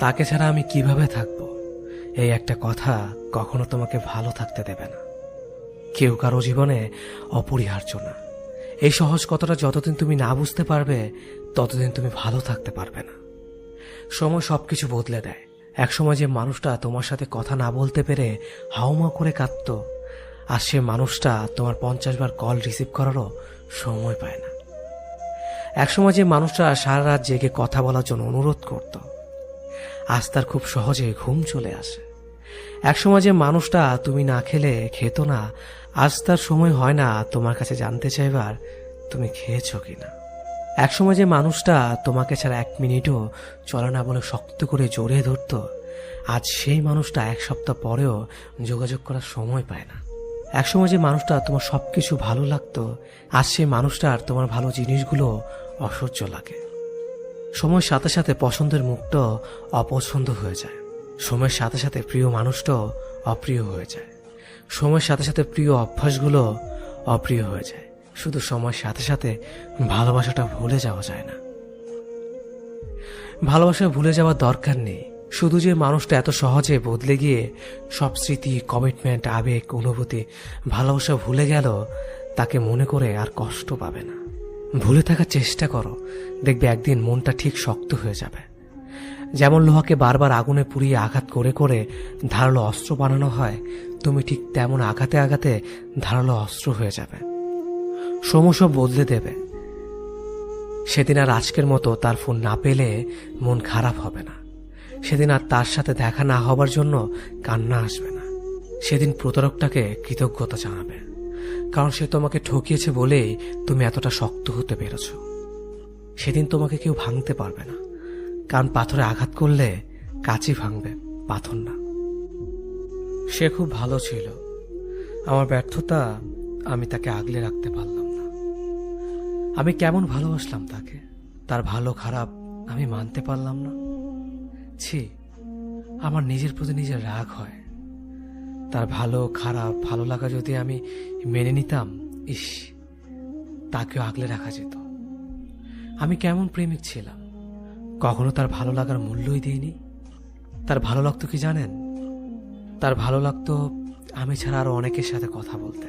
তাকে ছাড়া আমি কিভাবে থাকবো, এই একটা কথা কখনো তোমাকে ভালো থাকতে দেবে না। কেউ কারো জীবনে অপরিহার্য না। এই সহজ কথাটা যতদিন তুমি না বুঝতে পারবে ততদিন তুমি ভালো থাকতে পারবে না। সময় সবকিছু বদলে দেয়। একসময় যে মানুষটা তোমার সাথে কথা না বলতে পেরে হাউমাউ করে কাঁদত, আর সে মানুষটা তোমার 50 বার কল রিসিভ করারও সময় পায় না। একসময় যে মানুষটা সারা রাত জেগে কথা বলার জন্য অনুরোধ করত, আজ তার খুব সহজে ঘুম চলে আসে। একসময় যে মানুষটা তুমি না খেলে খেত না, আজ তার সময় হয় না তোমার কাছে জানতে চাইবার তুমি খেয়েছো কিনা। একসময় যে মানুষটা তোমাকে ছাড়া 1 মিনিটও চলে না বলে শক্ত করে জড়িয়ে ধরত, আজ সেই মানুষটা 1 সপ্তাহ পরেও যোগাযোগ করার সময় পায় না। একসময় যে মানুষটা তোমার সবকিছু ভালো লাগতো, আজ সেই মানুষটার তোমার ভালো জিনিসগুলো অসহ্য লাগে। সময়ের সাথে সাথে পছন্দের মুখটাও অপছন্দ হয়ে যায়। সময়ের সাথে সাথে প্রিয় মানুষটাও অপ্রিয় হয়ে যায়। সময়ের সাথে সাথে প্রিয় অভ্যাসগুলো অপ্রিয় হয়ে যায়। শুধু সময়ের সাথে সাথে ভালোবাসাটা ভুলে যাওয়া যায় না। ভালোবাসা ভুলে যাওয়ার দরকার নেই। শুধু যে মানুষটা এত সহজে বদলে গিয়ে সব স্মৃতি, কমিটমেন্ট, আবেগ, অনুভূতি, ভালোবাসা ভুলে গেল, তাকে মনে করে আর কষ্ট পাবে না। ভুলে থাকার চেষ্টা করো, দেখবে একদিন মনটা ঠিক শক্ত হয়ে যাবে। যেমন লোহাকে বারবার আগুনে পুড়িয়ে আঘাত করে করে ধারালো অস্ত্র বানানো হয়, তুমি ঠিক তেমন আঘাতে আঘাতে ধারালো অস্ত্র হয়ে যাবে। সময় সব বদলে দেবে। সেদিন আর আজকের মতো তার ফোন না পেলে মন খারাপ হবে না। সেদিন আর তার সাথে দেখা না হবার জন্য কান্না আসবে না। সেদিন প্রতারকটাকে কৃতজ্ঞতা জানাবে, কারণ সে তোমাকে ঠকিয়েছে বলেই তুমি এতটা শক্ত হতে পেরেছ। সেদিন তোমাকে কেউ ভাঙতে পারবে না, কারণ পাথরে আঘাত করলে কাঁচি ভাঙবে, পাথর না। সে খুব ভালো ছিল। আমার ব্যর্থতা, আমি তাকে আগলে রাখতে পারলাম না। আমি কেমন ভালোবাসলাম তাকে, তার ভালো খারাপ আমি মানতে পারলাম না। ছি, আমার নিজের প্রতি নিজের রাগ হয়। তার ভালো খারাপ ভালো লাগা যদি আমি মেনে নিতাম, ইস, তাকেও আগলে রাখা যেত। আমি কেমন প্রেমিক ছিলাম, কখনো তার ভালো লাগার মূল্যই দিইনি। তার ভালো লাগতো কি জানেন? তার ভালো লাগতো আমি ছাড়া আরো অনেকের সাথে কথা বলতে।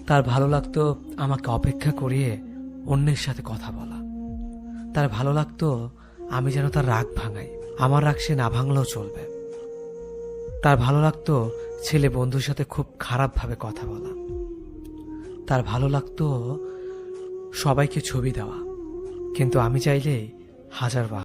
তার ভালো লাগতো আমাকে অপেক্ষা করিয়ে অন্যের সাথে কথা বলা। তার ভালো লাগতো আমি যেন তার রাগ ভাঙাই, আমার রাগ সে না ভাঙলেও চলবে। তার ভালো লাগতো ছেলে বন্ধুর সাথে খুব খারাপভাবে কথা বলা। তার ভালো লাগতো সবাইকে ছবি দেওয়া, কিন্তু আমি চাইলেই 1000 বার